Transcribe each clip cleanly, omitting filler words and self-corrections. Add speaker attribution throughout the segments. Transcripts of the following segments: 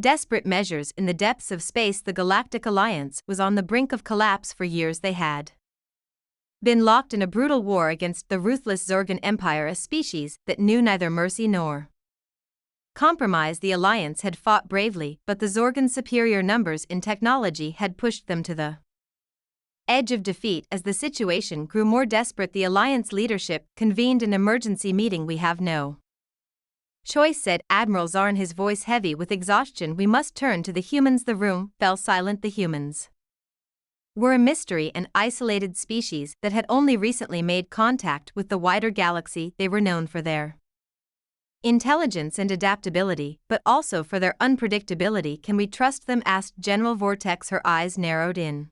Speaker 1: desperate measures in the depths of space. The Galactic Alliance was on the brink of collapse. For years they had been locked in a brutal war against the ruthless Zorgan Empire, a species that knew neither mercy nor compromise. The Alliance had fought bravely, but the Zorgan's superior numbers in technology had pushed them to the edge of defeat. As the situation grew more desperate, the Alliance leadership convened an emergency meeting. "We have no choice," said Admiral Zarn, his voice heavy with exhaustion. "We must turn to the humans." The room fell silent. The humans were a mystery, an isolated species that had only recently made contact with the wider galaxy. They were known for their intelligence and adaptability, but also for their unpredictability. "Can we trust them?" asked General Vortex, her eyes narrowed in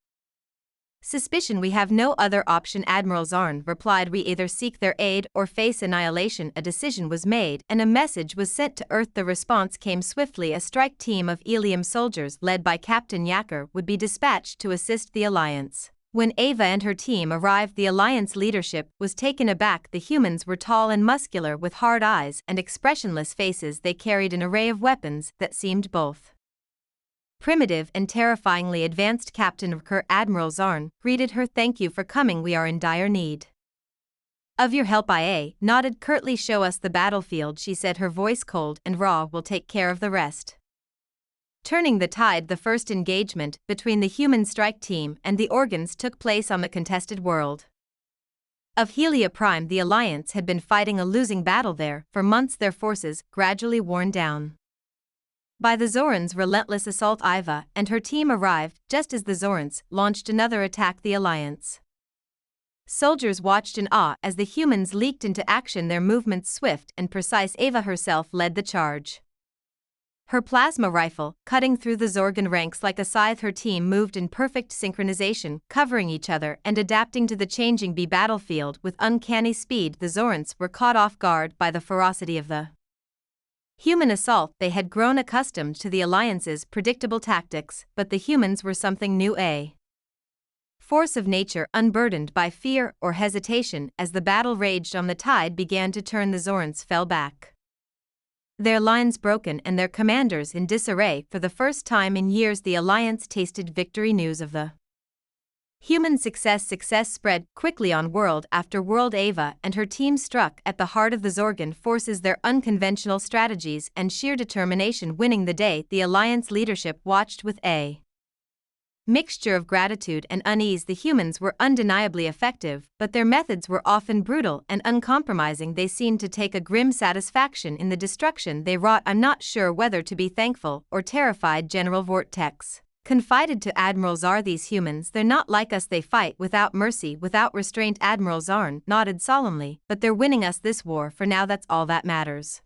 Speaker 1: suspicion. "We have no other option," Admiral Zarn replied. "We either seek their aid or face annihilation." A decision was made, and a message was sent to Earth. The response came swiftly. A strike team of Ilium soldiers led by Captain Yacker would be dispatched to assist the Alliance. When Ava and her team arrived, the Alliance leadership was taken aback. The humans were tall and muscular with hard eyes and expressionless faces. They carried an array of weapons that seemed both primitive and terrifyingly advanced. Captain Kerr, Admiral Zarn, greeted her. "Thank you for coming. We are in dire need of your help." IA nodded curtly. "Show us the battlefield," she said, her voice cold and raw. "We'll take care of the rest." Turning the tide, the first engagement between the human strike team and the Organs took place on the contested world of Helia Prime. The Alliance had been fighting a losing battle there for months, their forces gradually worn down by the Zorans' relentless assault. Iva and her team arrived just as the Zorans launched another attack. The Alliance soldiers watched in awe as the humans leaped into action, their movements swift and precise. Ava herself led the charge, her plasma rifle cutting through the Zorgan ranks like a scythe. Her team moved in perfect synchronization, covering each other and adapting to the changing battlefield with uncanny speed. The Zorans were caught off guard by the ferocity of the human assault. They had grown accustomed to the Alliance's predictable tactics, but the humans were something new, a force of nature unburdened by fear or hesitation. As the battle raged on, the tide began to turn. The Zorans fell back, their lines broken and their commanders in disarray. For the first time in years, the Alliance tasted victory. News of the human success spread quickly on world after world. Ava and her team struck at the heart of the Zorgan forces, their unconventional strategies and sheer determination winning the day. The Alliance leadership watched with a mixture of gratitude and unease. The humans were undeniably effective, but their methods were often brutal and uncompromising. They seemed to take a grim satisfaction in the destruction they wrought. "I'm not sure whether to be thankful or terrified," General Vortex confided to Admiral Zar. "These humans, they're not like us. They fight without mercy, without restraint." Admiral Zarn nodded solemnly. "But they're winning us this war for now. That's all that matters."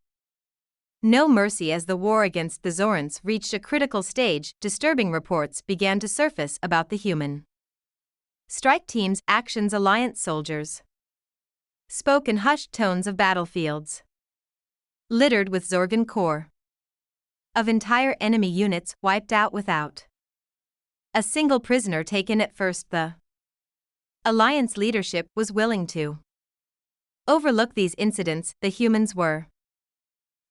Speaker 1: No mercy. As the war against the Zorans reached a critical stage, disturbing reports began to surface about the human strike team's actions. Alliance soldiers spoke in hushed tones of battlefields littered with Zorgan core, of entire enemy units wiped out without a single prisoner taken. At first, the Alliance leadership was willing to overlook these incidents. The humans were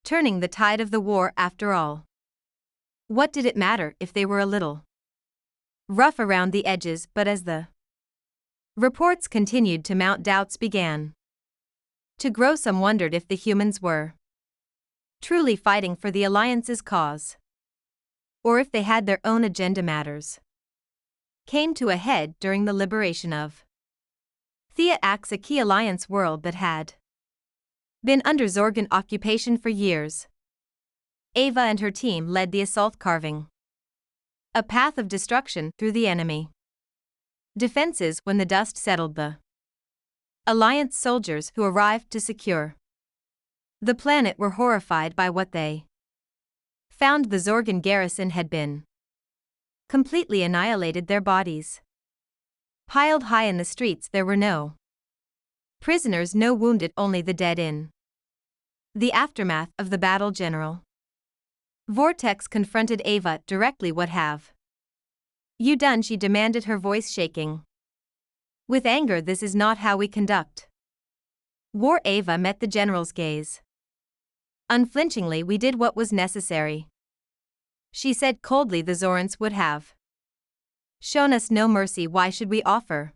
Speaker 1: turning the tide of the war after all. What did it matter if they were a little rough around the edges? But as the reports continued to mount, doubts began to grow. Some wondered if the humans were truly fighting for the Alliance's cause, or if they had their own agenda. Matters came to a head during the liberation of Thea Axe, a key Alliance world that had been under Zorgan occupation for years. Ava and her team led the assault, carving a path of destruction through the enemy defenses. When the dust settled, the Alliance soldiers who arrived to secure the planet were horrified by what they found. The Zorgan garrison had been completely annihilated, their bodies piled high in the streets. There were no prisoners, no wounded, only the dead. In the aftermath of the battle, General Vortex confronted Ava directly. "What have you done?" she demanded, her voice shaking with anger. "This is not how we conduct war." Ava met the general's gaze unflinchingly. "We did what was necessary. she said coldly. The Zorans would have shown us no mercy. Why should we offer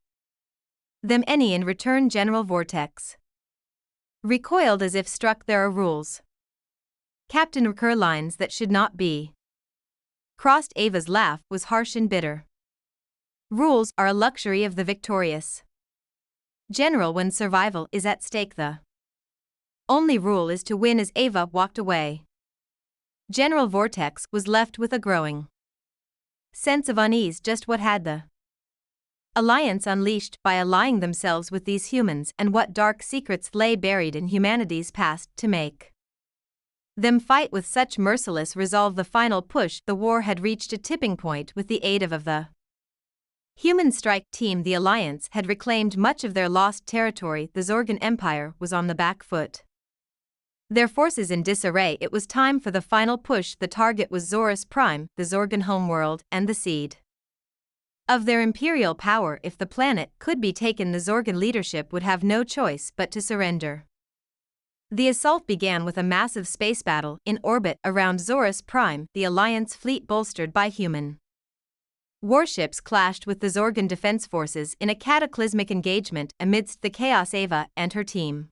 Speaker 1: them any in return? General Vortex recoiled as if struck. There are rules, Captain. Recur lines that should not be crossed. Ava's laugh was harsh and bitter. Rules are a luxury of the victorious, General. When survival is at stake, the only rule is to win. As Ava walked away, General Vortex was left with a growing sense of unease. Just what had the Alliance unleashed by allying themselves with these humans, and what dark secrets lay buried in humanity's past to make them fight with such merciless resolve? The final push. The war had reached a tipping point. With the aid of the human strike team, the Alliance had reclaimed much of their lost territory. The Zorgan Empire was on the back foot, their forces in disarray. It was time for the final push. The target was Zorus Prime, the Zorgan homeworld, and the seed of their imperial power. If the planet could be taken, the Zorgan leadership would have no choice but to surrender. The assault began with a massive space battle in orbit around Zorus Prime. The Alliance fleet, bolstered by human warships, clashed with the Zorgan defense forces in a cataclysmic engagement. Amidst the chaos, Ava and her team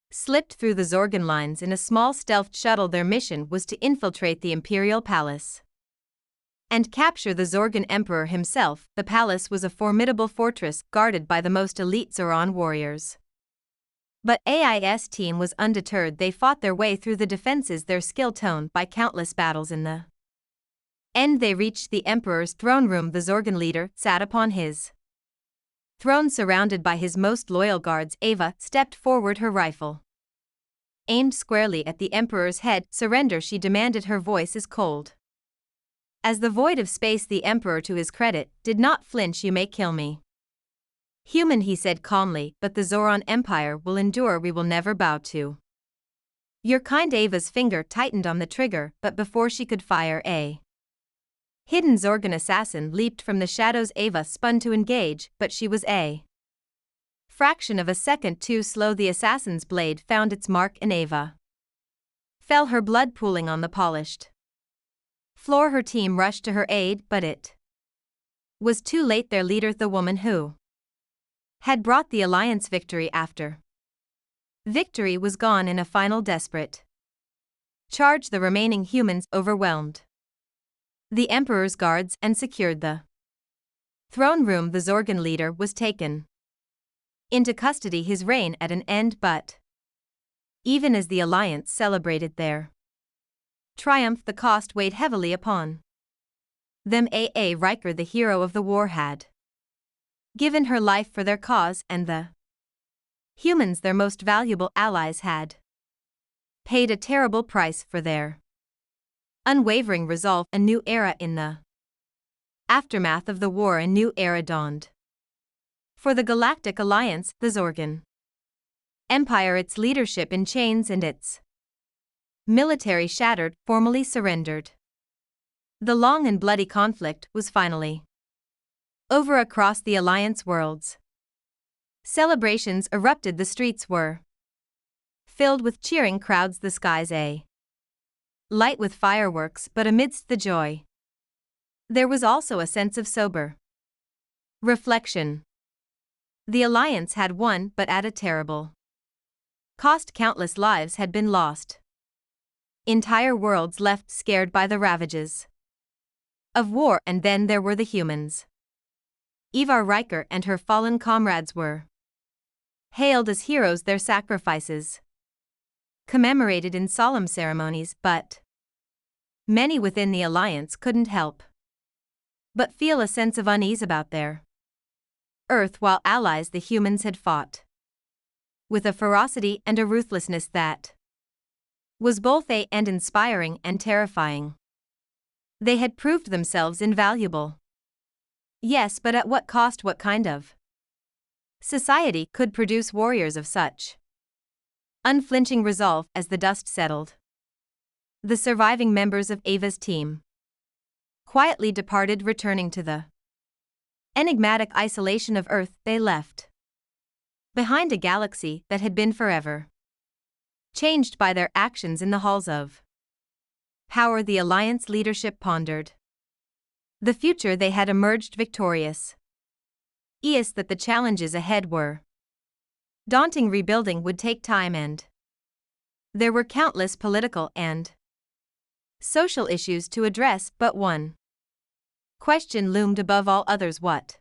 Speaker 1: slipped through the Zorgan lines in a small stealth shuttle. Their mission was to infiltrate the Imperial Palace and capture the Zorgan Emperor himself. The palace was a formidable fortress guarded by the most elite Zoran warriors. But AIS team was undeterred. They fought their way through the defenses, their skill toned by countless battles. In the end, they reached the Emperor's throne room. The Zorgan leader sat upon his throne, surrounded by his most loyal guards. Ava stepped forward, her rifle aimed squarely at the Emperor's head. Surrender, she demanded, her voice as cold as the void of space. The Emperor, to his credit, did not flinch. You may kill me, human, he said calmly, but the Zoran Empire will endure. We will never bow to your kind. Ava's finger tightened on the trigger, but before she could fire, a hidden Zorgan assassin leaped from the shadows. Ava spun to engage, but she was a fraction of a second too slow. The assassin's blade found its mark, and Ava fell, her blood pooling on the polished floor. Her team rushed to her aid, but it was too late. Their leader, the woman who had brought the Alliance victory after victory, was gone in a final desperate charge. The remaining humans overwhelmed the Emperor's guards and secured the throne room. The Zorgan leader was taken into custody, his reign at an end. But even as the Alliance celebrated their triumph, the cost weighed heavily upon them. A.A. Riker, the hero of the war, had given her life for their cause, and the humans, their most valuable allies, had paid a terrible price for their unwavering resolve. A new era in the aftermath of the war. A new era dawned for the Galactic Alliance, the Zorgan Empire. Its leadership in chains and its military shattered, formally surrendered. The long and bloody conflict was finally over. Across the Alliance worlds, celebrations erupted. The streets were filled with cheering crowds, the skies light with fireworks. But amidst the joy, there was also a sense of sober reflection. The Alliance had won, but at a terrible cost. Countless lives had been lost, entire worlds left scared by the ravages of war. And then there were the humans. Eva Riker and her fallen comrades were hailed as heroes, their sacrifices commemorated in solemn ceremonies. But many within the Alliance couldn't help but feel a sense of unease about their Earth. While allies, the humans had fought with a ferocity and a ruthlessness that was both and inspiring and terrifying. They had proved themselves invaluable. Yes, but at what cost? What kind of society could produce warriors of such unflinching resolve? As the dust settled, the surviving members of Ava's team quietly departed, returning to the enigmatic isolation of Earth. They left behind a galaxy that had been forever changed by their actions in the halls of power the Alliance leadership pondered. The future they had emerged victorious. Yes, that the challenges ahead were daunting. Rebuilding would take time, and there were countless political and social issues to address, but one question loomed above all others: what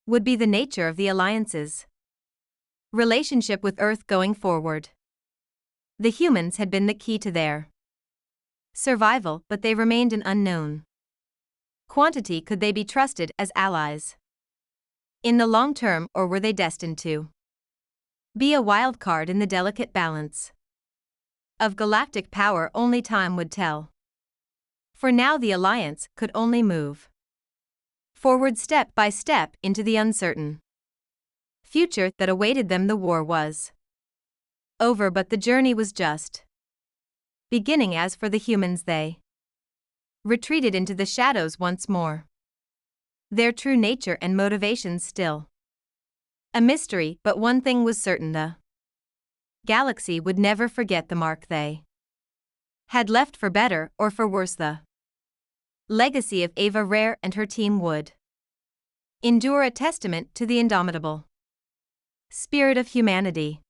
Speaker 1: would be the nature of the Alliance's relationship with Earth going forward? The humans had been the key to their survival, but they remained an unknown quantity. Could they be trusted as allies in the long term, or were they destined to be a wild card in the delicate balance of galactic power? Only time would tell. For now, the Alliance could only move forward step by step into the uncertain future that awaited them. The war was over, but the journey was just beginning. As for the humans, they retreated into the shadows once more, their true nature and motivations still a mystery. But one thing was certain: the galaxy would never forget the mark they had left. For better or for worse, the legacy of Ava Rare and her team would endure, a testament to the indomitable spirit of humanity.